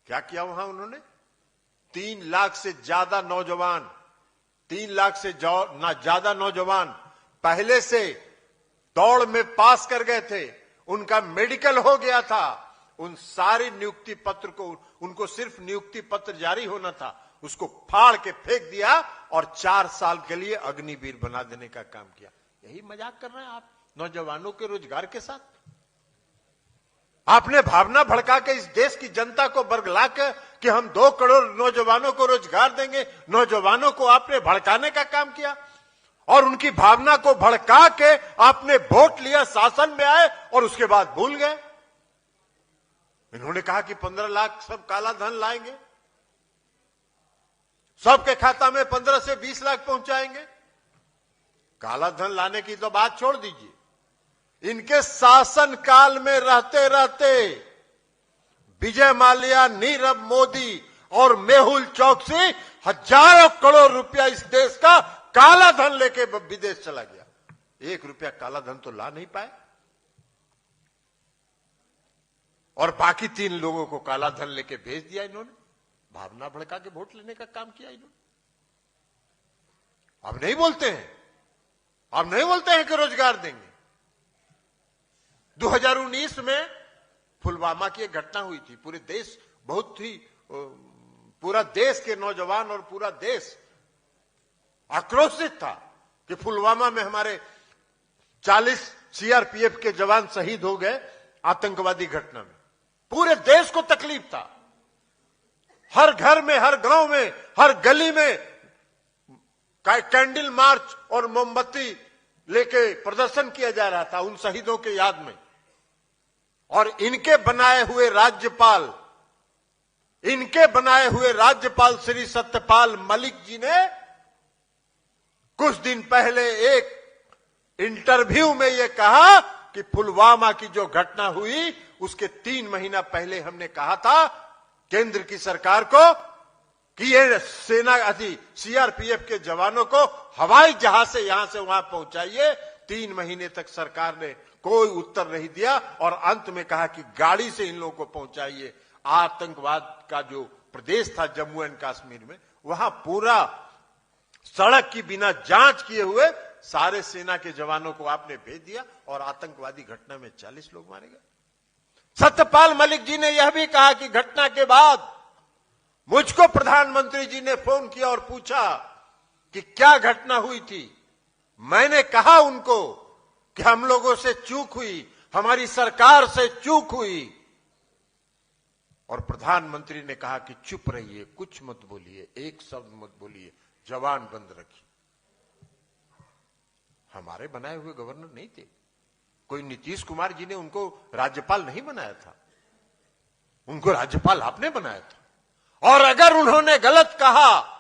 क्या किया वहां उन्होंने? 3 लाख से ज्यादा नौजवान, 3 लाख से ज्यादा नौजवान पहले से दौड़ में पास कर गए थे, उनका मेडिकल हो गया था। उन सारी नियुक्ति पत्र को, उनको सिर्फ नियुक्ति पत्र जारी होना था, उसको फाड़ के फेंक दिया और 4 साल के लिए अग्निवीर बना देने का काम किया। यही मजाक कर रहे हैं आप नौजवानों के रोजगार के साथ? आपने भावना भड़का के इस देश की जनता को बरगला के कि हम 2 करोड़ नौजवानों को रोजगार देंगे, नौजवानों को आपने भड़काने का काम किया और उनकी भावना को भड़का के आपने वोट लिया, शासन में आए और उसके बाद भूल गए। इन्होंने कहा कि 15 लाख सब काला धन लाएंगे, सबके खाता में 15 से 20 लाख पहुंचाएंगे। काला धन लाने की तो बात छोड़ दीजिए, इनके शासन काल में रहते रहते विजय माल्या, नीरव मोदी और मेहुल चौकसी हजारों करोड़ रुपया इस देश का काला धन लेके विदेश चला गया। 1 रुपया काला धन तो ला नहीं पाए और बाकी 3 लोगों को काला धन लेके भेज दिया इन्होंने। भावना भड़का के वोट लेने का काम किया इन्होंने। अब नहीं बोलते हैं, अब नहीं बोलते हैं कि रोजगार देंगे। 2019 में पुलवामा की एक घटना हुई थी। पूरे देश पूरा देश के नौजवान और पूरा देश आक्रोशित था कि पुलवामा में हमारे 40 सीआरपीएफ के जवान शहीद हो गए आतंकवादी घटना में। पूरे देश को तकलीफ था। हर घर में, हर गांव में, हर गली में कैंडल मार्च और मोमबत्ती लेके प्रदर्शन किया जा रहा था उन शहीदों के याद में। और इनके बनाए हुए राज्यपाल श्री सत्यपाल मलिक जी ने कुछ दिन पहले एक इंटरव्यू में यह कहा कि पुलवामा की जो घटना हुई उसके 3 महीना पहले हमने कहा था केंद्र की सरकार को कि ये सीआरपीएफ के जवानों को हवाई जहाज से यहां से वहां पहुंचाइए। 3 महीने तक सरकार ने कोई उत्तर नहीं दिया और अंत में कहा कि गाड़ी से इन लोगों को पहुंचाइए। आतंकवाद का जो प्रदेश था जम्मू एंड कश्मीर में, वहां पूरा सड़क की बिना जांच किए हुए सारे सेना के जवानों को आपने भेज दिया और आतंकवादी घटना में 40 लोग मारे गए। सत्यपाल मलिक जी ने यह भी कहा कि घटना के बाद मुझको प्रधानमंत्री जी ने फोन किया और पूछा कि क्या घटना हुई थी। मैंने कहा उनको कि हम लोगों से चूक हुई, हमारी सरकार से चूक हुई। और प्रधानमंत्री ने कहा कि चुप रहिए, कुछ मत बोलिए, एक शब्द मत बोलिए, जबान बंद रखिए। हमारे बनाए हुए गवर्नर नहीं थे, कोई नीतीश कुमार जी ने उनको राज्यपाल नहीं बनाया था, उनको राज्यपाल आपने बनाया था। और अगर उन्होंने गलत कहा,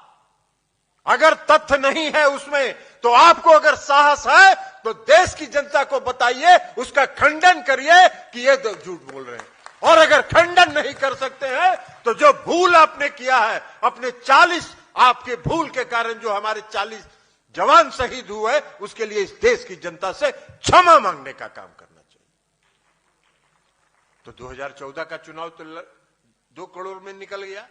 अगर तथ्य नहीं है उसमें, तो आपको अगर साहस है तो देश की जनता को बताइए, उसका खंडन करिए कि ये झूठ बोल रहे हैं। और अगर खंडन नहीं कर सकते हैं तो जो भूल आपने किया है, अपने 40 आपके भूल के कारण जो हमारे 40 जवान शहीद हुए, उसके लिए इस देश की जनता से क्षमा मांगने का काम करना चाहिए। तो 2014 का चुनाव तो 2 करोड़ में निकल गया,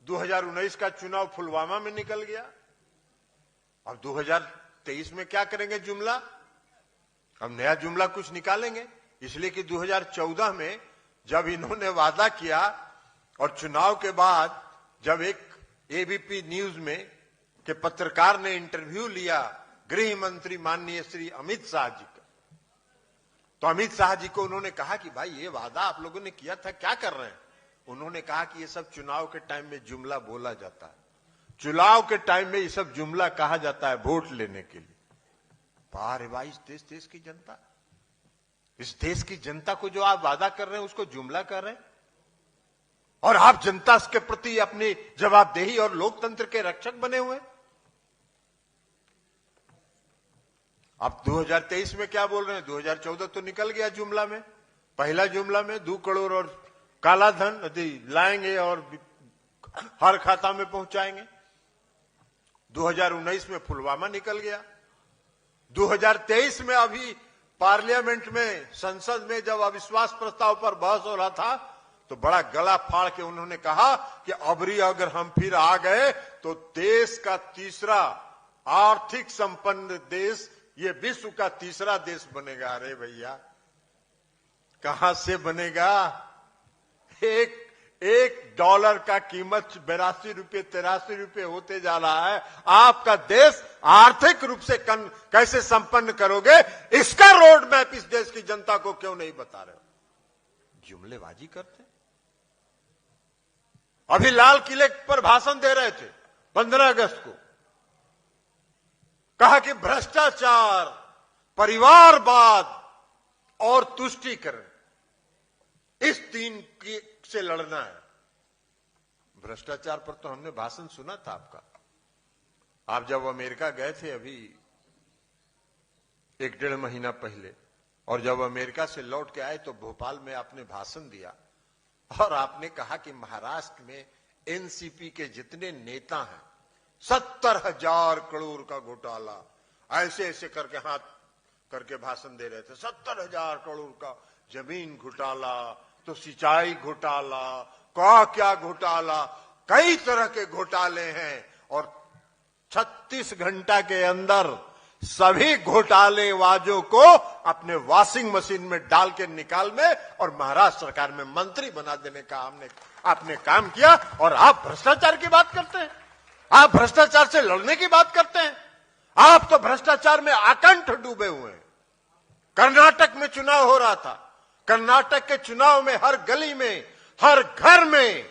2019 का चुनाव पुलवामा में निकल गया। अब 2023 में क्या करेंगे जुमला? अब नया जुमला कुछ निकालेंगे, इसलिए कि 2014 में जब इन्होंने वादा किया और चुनाव के बाद जब एक एबीपी न्यूज में के पत्रकार ने इंटरव्यू लिया गृह मंत्री माननीय श्री अमित शाह जी का, तो अमित शाह जी को उन्होंने कहा कि भाई ये वादा आप लोगों ने किया था, क्या कर रहे हैं? उन्होंने कहा कि ये सब चुनाव के टाइम में जुमला बोला जाता है, चुनाव के टाइम में ये सब जुमला कहा जाता है वोट लेने के लिए। अरे भाई, इस देश की जनता, इस देश की जनता को जो आप वादा कर रहे हैं उसको जुमला कर रहे हैं। और आप जनता के प्रति अपनी जवाबदेही और लोकतंत्र के रक्षक बने हुए। आप 2023 में क्या बोल रहे हैं? 2014 तो निकल गया जुमला में, पहला जुमला में 2 करोड़ और काला धन लाएंगे और हर खाता में पहुंचाएंगे। 2019 में पुलवामा निकल गया। 2023 में अभी पार्लियामेंट में, संसद में जब अविश्वास प्रस्ताव पर बहस हो रहा था, तो बड़ा गला फाड़ के उन्होंने कहा कि अबरी अगर हम फिर आ गए तो देश का तीसरा आर्थिक संपन्न देश, ये विश्व का तीसरा देश बनेगा। अरे भैया कहां से बनेगा? एक डॉलर का कीमत 82 रुपये 83 रुपये होते जा रहा है। आपका देश आर्थिक रूप से कैसे संपन्न करोगे, इसका रोड मैप इस देश की जनता को क्यों नहीं बता रहे हो? जुमलेबाजी करते। अभी लाल किले पर भाषण दे रहे थे 15 अगस्त को, कहा कि भ्रष्टाचार, परिवारवाद और तुष्टीकरण, इस तीन से लड़ना है। भ्रष्टाचार पर तो हमने भाषण सुना था आपका। आप जब अमेरिका गए थे अभी 1-1.5 महीना पहले, और जब अमेरिका से लौट के आए तो भोपाल में आपने भाषण दिया और आपने कहा कि महाराष्ट्र में एनसीपी के जितने नेता हैं 70,000 करोड़ का घोटाला, ऐसे ऐसे करके हाथ करके भाषण दे रहे थे। 70,000 करोड़ का जमीन घोटाला, तो सिंचाई घोटाला, क्या घोटाला, कई तरह के घोटाले हैं। और 36 घंटा के अंदर सभी घोटालेबाजों को अपने वॉशिंग मशीन में डाल के निकाल में और महाराष्ट्र सरकार में मंत्री बना देने का आपने काम किया। और आप भ्रष्टाचार की बात करते हैं, आप भ्रष्टाचार से लड़ने की बात करते हैं। आप तो भ्रष्टाचार में आकंठ डूबे हुए हैं। कर्नाटक में चुनाव हो रहा था, कर्नाटक के चुनाव में हर गली में, हर घर में,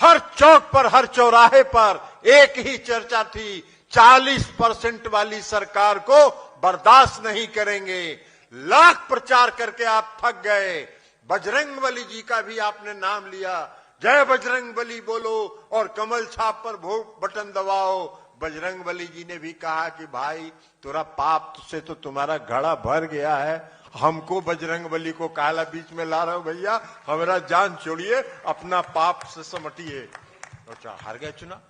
हर चौक पर, हर चौराहे पर एक ही चर्चा थी, 40% वाली सरकार को बर्दाश्त नहीं करेंगे। लाख प्रचार करके आप थक गए। बजरंगबली जी का भी आपने नाम लिया, जय बजरंगबली बोलो और कमल छाप पर वोट बटन दबाओ। बजरंगबली जी ने भी कहा कि भाई तेरा पाप से तो तुम्हारा घड़ा भर गया है, हमको बजरंगबली को काला बीच में ला रहे हो भैया, हमारा जान छोड़िए, अपना पाप से समटिए। अच्छा, हार गए चुनाव।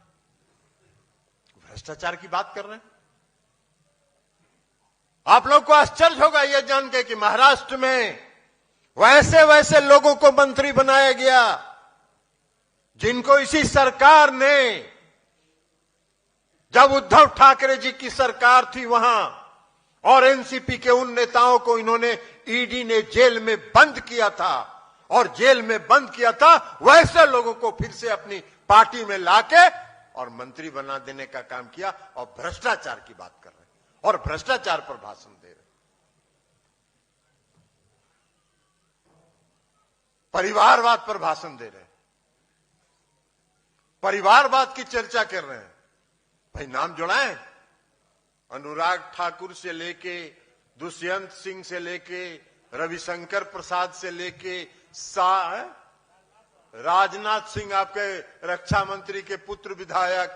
भ्रष्टाचार की बात कर रहे हैं। आप लोग को आश्चर्य होगा यह जान के कि महाराष्ट्र में वैसे वैसे लोगों को मंत्री बनाया गया जिनको इसी सरकार ने, जब उद्धव ठाकरे जी की सरकार थी वहां, और एनसीपी के उन नेताओं को इन्होंने, ईडी ने जेल में बंद किया था, और जेल में बंद किया था वैसे लोगों को फिर से अपनी पार्टी में लाके और मंत्री बना देने का काम किया। और भ्रष्टाचार की बात कर रहे हैं और भ्रष्टाचार पर भाषण दे रहे हैं। परिवारवाद पर भाषण दे रहे हैं, परिवारवाद की चर्चा कर रहे हैं। भाई नाम जुड़ाएं, अनुराग ठाकुर से लेके, दुष्यंत सिंह से लेके, रविशंकर प्रसाद से लेके, राजनाथ सिंह आपके रक्षा मंत्री के पुत्र विधायक,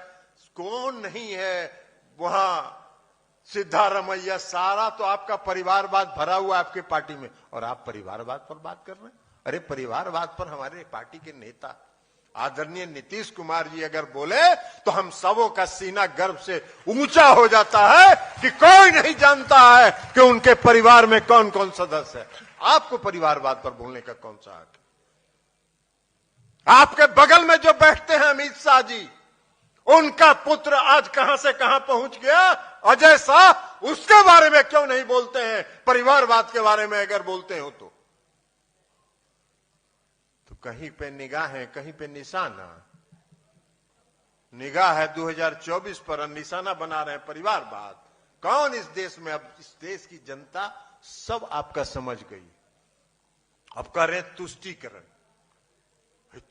कौन नहीं है वहां, सिद्धारमैया, सारा तो आपका परिवारवाद भरा हुआ आपके पार्टी में, और आप परिवारवाद पर बात कर रहे हैं। अरे परिवारवाद पर हमारे पार्टी के नेता आदरणीय नीतीश कुमार जी अगर बोले तो हम सबों का सीना गर्व से ऊंचा हो जाता है कि कोई नहीं जानता है कि उनके परिवार में कौन कौन सदस्य है। आपको परिवारवाद पर बोलने का कौन सा हक है? आपके बगल में जो बैठते हैं अमित शाह जी, उनका पुत्र आज कहां से कहां पहुंच गया, अजय शाह, उसके बारे में क्यों नहीं बोलते हैं? परिवारवाद के बारे में अगर बोलते हो तो कहीं पे निगाह है, कहीं पे निशाना। निगाह है 2024 पर और निशाना बना रहे हैं परिवारवाद। कौन इस देश में, अब इस देश की जनता सब आपका समझ गई। अब कर रहे हैं तुष्टीकरण।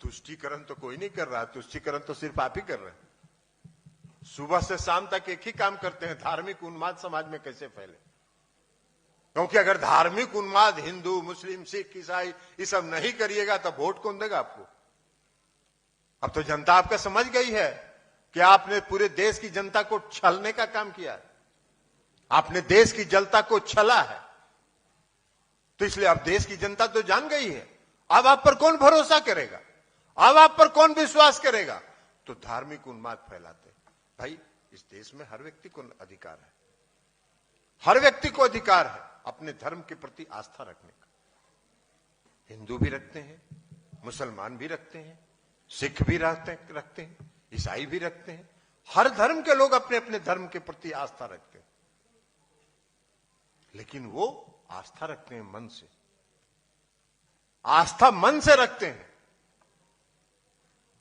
तुष्टीकरण तो कोई नहीं कर रहा, तुष्टीकरण तो सिर्फ आप ही कर रहे हैं। सुबह से शाम तक एक ही काम करते हैं, धार्मिक उन्माद समाज में कैसे फैले। क्योंकि अगर धार्मिक उन्माद हिंदू, मुस्लिम, सिख, ईसाई ये सब नहीं करिएगा तो वोट कौन देगा आपको? अब तो जनता आपका समझ गई है कि आपने पूरे देश की जनता को छलने का काम किया है, आपने देश की जनता को छला है। तो इसलिए अब देश की जनता तो जान गई है। अब आप पर कौन भरोसा करेगा, अब आप पर कौन विश्वास करेगा? तो धार्मिक उन्माद फैलाते। भाई इस देश में हर व्यक्ति को अधिकार है, हर व्यक्ति को अधिकार है अपने धर्म के प्रति आस्था रखने का। हिंदू भी रखते हैं, मुसलमान भी रखते हैं, सिख भी रखते हैं, ईसाई भी रखते हैं। हर धर्म के लोग अपने अपने धर्म के प्रति आस्था रखते हैं, लेकिन वो आस्था रखते हैं मन से, आस्था मन से रखते हैं,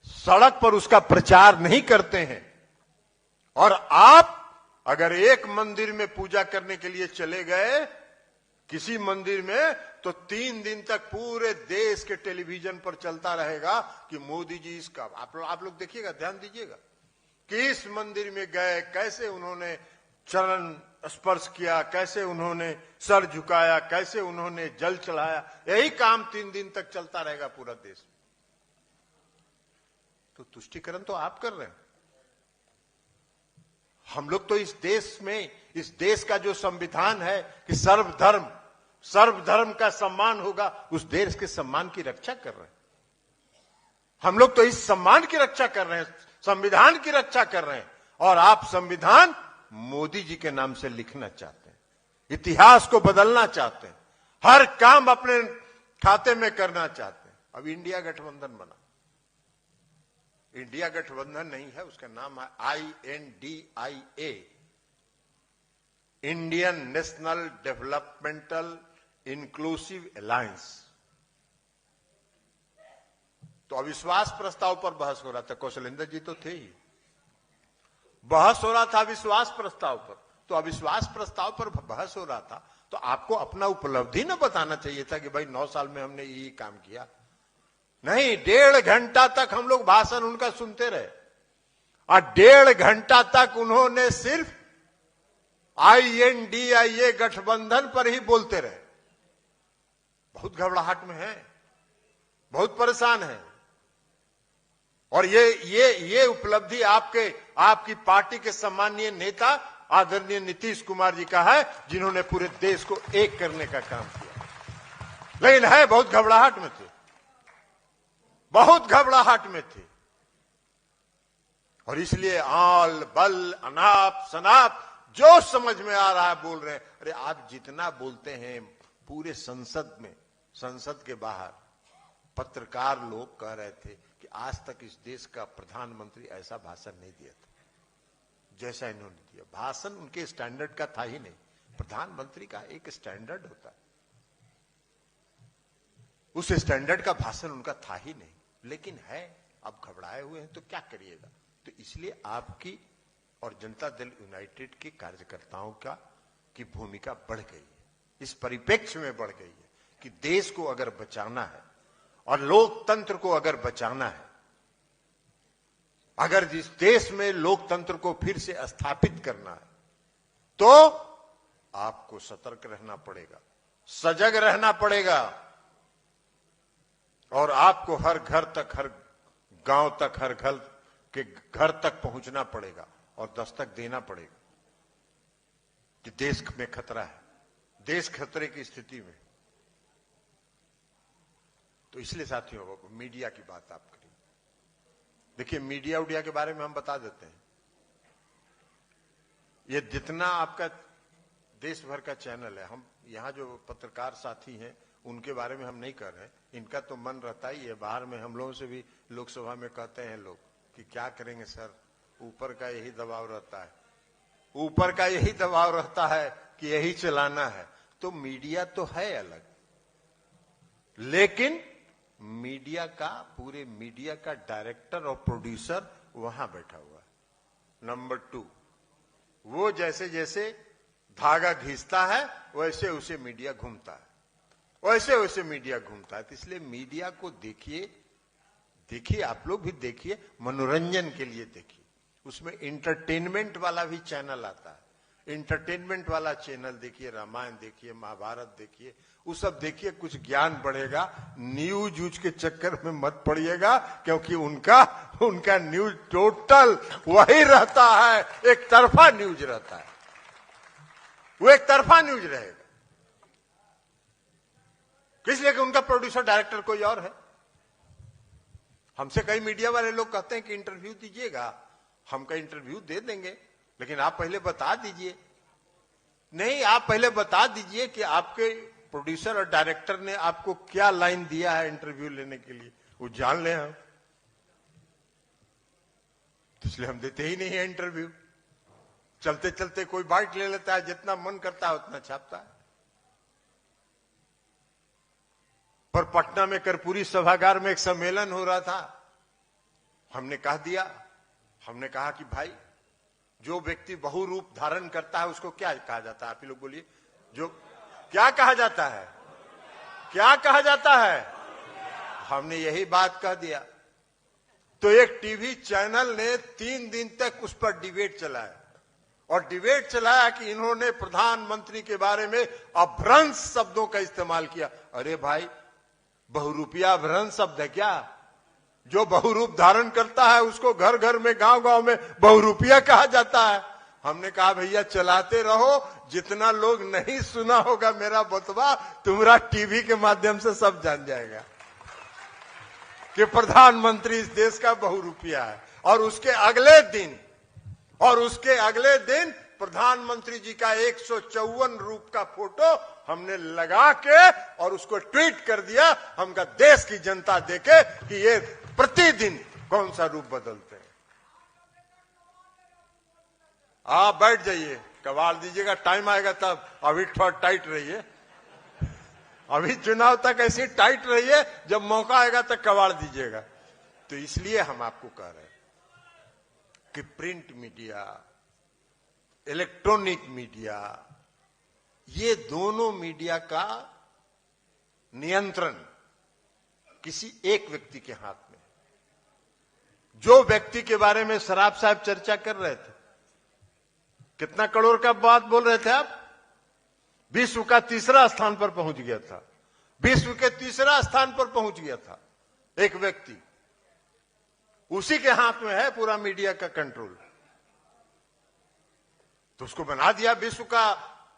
सड़क पर उसका प्रचार नहीं करते हैं। और आप अगर एक मंदिर में पूजा करने के लिए चले गए किसी मंदिर में, तो 3 दिन तक पूरे देश के टेलीविजन पर चलता रहेगा कि मोदी जी इसका, आप लोग देखिएगा, ध्यान दीजिएगा कि इस मंदिर में गए, कैसे उन्होंने चरण स्पर्श किया, कैसे उन्होंने सर झुकाया, कैसे उन्होंने जल चढ़ाया। यही काम 3 दिन तक चलता रहेगा पूरा देश। तो तुष्टीकरण तो आप कर रहे हैं। हम लोग तो इस देश में, इस देश का जो संविधान है कि सर्वधर्म का सम्मान होगा, उस देश के सम्मान की रक्षा कर रहे हैं। हम लोग तो इस सम्मान की रक्षा कर रहे हैं, संविधान की रक्षा कर रहे हैं। और आप संविधान मोदी जी के नाम से लिखना चाहते हैं, इतिहास को बदलना चाहते हैं, हर काम अपने खाते में करना चाहते हैं। अब इंडिया गठबंधन बना, इंडिया गठबंधन नहीं है, उसका नाम है INDIA, Indian national developmental inclusive alliance. तो अविश्वास प्रस्ताव पर बहस हो रहा था, कौशलेंद्र जी तो थे ही, बहस हो रहा था अविश्वास प्रस्ताव पर। तो अविश्वास प्रस्ताव पर बहस हो रहा था, तो आपको अपना उपलब्धि न बताना चाहिए था कि भाई 9 साल में हमने यही काम किया। नहीं, 1.5 घंटा तक हम लोग भाषण उनका सुनते रहे, और 1.5 घंटा तक उन्होंने सिर्फ INDIA गठबंधन पर ही बोलते रहे। बहुत घबराहट में है, बहुत परेशान है। और ये उपलब्धि आपकी पार्टी के सम्मानीय नेता आदरणीय नीतीश कुमार जी का है, जिन्होंने पूरे देश को एक करने का काम किया। लेकिन है, बहुत घबराहट में थे, बहुत घबराहट में थे। और इसलिए आल बल अनाप शनाप जो समझ में आ रहा है बोल रहे हैं। अरे आप जितना बोलते हैं, पूरे संसद में, संसद के बाहर पत्रकार लोग कह रहे थे कि आज तक इस देश का प्रधानमंत्री ऐसा भाषण नहीं दिया था जैसा इन्होंने दिया। भाषण उनके स्टैंडर्ड का था ही नहीं। प्रधानमंत्री का एक स्टैंडर्ड होता है, उस स्टैंडर्ड का भाषण उनका था ही नहीं। लेकिन है, अब घबराए हुए हैं तो क्या करिएगा। तो इसलिए आपकी और जनता दल यूनाइटेड के कार्यकर्ताओं की भूमिका बढ़ गई है, इस परिप्रेक्ष्य में बढ़ गई है कि देश को अगर बचाना है और लोकतंत्र को अगर बचाना है, अगर जिस देश में लोकतंत्र को फिर से स्थापित करना है, तो आपको सतर्क रहना पड़ेगा, सजग रहना पड़ेगा। और आपको हर घर तक, हर गांव तक, हर घर तक पहुंचना पड़ेगा और दस्तक देना पड़ेगा कि देश में खतरा है, देश खतरे की स्थिति में। तो इसलिए साथियों, मीडिया की बात आप करिए। देखिए, मीडिया के बारे में हम बता देते हैं। ये जितना आपका देश भर का चैनल है, हम यहां जो पत्रकार साथी हैं उनके बारे में हम नहीं कर रहे हैं। इनका तो मन रहता ही है, बाहर में हम लोगों से भी लोकसभा में कहते हैं लोग कि क्या करेंगे सर, ऊपर का यही दबाव रहता है, ऊपर का यही दबाव रहता है कि यही चलाना है। तो मीडिया तो है अलग, लेकिन मीडिया का, पूरे मीडिया का डायरेक्टर और प्रोड्यूसर वहां बैठा हुआ है। नंबर 2, वो जैसे जैसे धागा घिसता है वैसे वैसे मीडिया घूमता है, वैसे वैसे मीडिया घूमता है। तो इसलिए मीडिया को देखिए, आप लोग भी देखिए, मनोरंजन के लिए देखिए। उसमें इंटरटेनमेंट वाला भी चैनल आता है, इंटरटेनमेंट वाला चैनल देखिए, रामायण देखिए, महाभारत देखिए, वो सब देखिए, कुछ ज्ञान बढ़ेगा। न्यूज के चक्कर में मत पड़िएगा, क्योंकि उनका न्यूज टोटल वही रहता है, एक तरफा न्यूज रहता है, वो एक तरफा न्यूज रहेगा। इसलिए कि उनका प्रोड्यूसर डायरेक्टर कोई और है। हमसे कई मीडिया वाले लोग कहते हैं कि इंटरव्यू दीजिएगा, हम का इंटरव्यू दे देंगे, लेकिन आप पहले बता दीजिए। नहीं, आप पहले बता दीजिए कि आपके प्रोड्यूसर और डायरेक्टर ने आपको क्या लाइन दिया है इंटरव्यू लेने के लिए, वो जान ले हम, तो इसलिए हम देते ही नहीं है इंटरव्यू। चलते चलते कोई बाइट ले लेता है, जितना मन करता है उतना छापता है। पर पटना में कर्पूरी सभागार में एक सम्मेलन हो रहा था, हमने कह दिया, हमने कहा कि भाई जो व्यक्ति बहुरूप धारण करता है उसको क्या कहा जाता है, आप ही लोग बोलिए, जो क्या कहा जाता है, क्या कहा जाता है? हमने यही बात कह दिया। तो एक टीवी चैनल ने 3 दिन तक उस पर डिबेट चलाया, और डिबेट चलाया कि इन्होंने प्रधानमंत्री के बारे में अभ्रंश शब्दों का इस्तेमाल किया। अरे भाई, बहुरूपिया अभ्रंश शब्द है क्या? जो बहुरूप धारण करता है उसको घर घर में, गांव गांव में बहुरूपिया कहा जाता है। हमने कहा भैया चलाते रहो, जितना लोग नहीं सुना होगा मेरा बतवा, तुम्हारा टीवी के माध्यम से सब जान जाएगा कि प्रधानमंत्री इस देश का बहुरूपिया है। और उसके अगले दिन प्रधानमंत्री जी का 154 रूप का फोटो हमने लगा के और उसको ट्वीट कर दिया। हम का देश की जनता देखे कि ये प्रतिदिन कौन सा रूप बदलते हैं। आप बैठ जाइए, कबाड़ दीजिएगा, टाइम आएगा तब। अभी थोड़ा टाइट रहिए, अभी चुनाव तक ऐसी टाइट रहिए, जब मौका आएगा तब कबाड़ दीजिएगा। तो इसलिए हम आपको कह रहे हैं कि प्रिंट मीडिया, इलेक्ट्रॉनिक मीडिया, ये दोनों मीडिया का नियंत्रण किसी एक व्यक्ति के हाथ में। जो व्यक्ति के बारे में सराफ साहब चर्चा कर रहे थे, कितना करोड़ का बात बोल रहे थे आप? विश्व का 3रा स्थान पर पहुंच गया था, विश्व के 3रा स्थान पर पहुंच गया था एक व्यक्ति। उसी के हाथ में है पूरा मीडिया का कंट्रोल। तो उसको बना दिया विश्व का।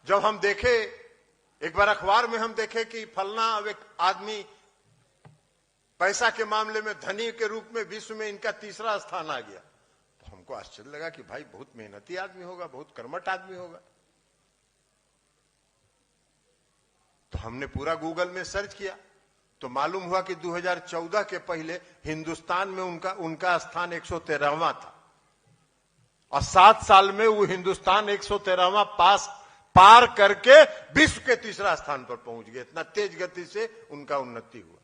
जब हम देखे, एक बार अखबार में हम देखे कि फलना एक आदमी पैसा के मामले में धनी के रूप में विश्व में इनका 3रा स्थान आ गया, तो हमको आश्चर्य लगा कि भाई बहुत मेहनती आदमी होगा, बहुत कर्मठ आदमी होगा। तो हमने पूरा गूगल में सर्च किया, तो मालूम हुआ कि 2014 के पहले हिंदुस्तान में उनका स्थान 113वां था, और 7 साल में वो हिंदुस्तान 113वां पार करके विश्व के 3रा स्थान पर पहुंच गए। इतना तेज गति से उनका उन्नति हुआ।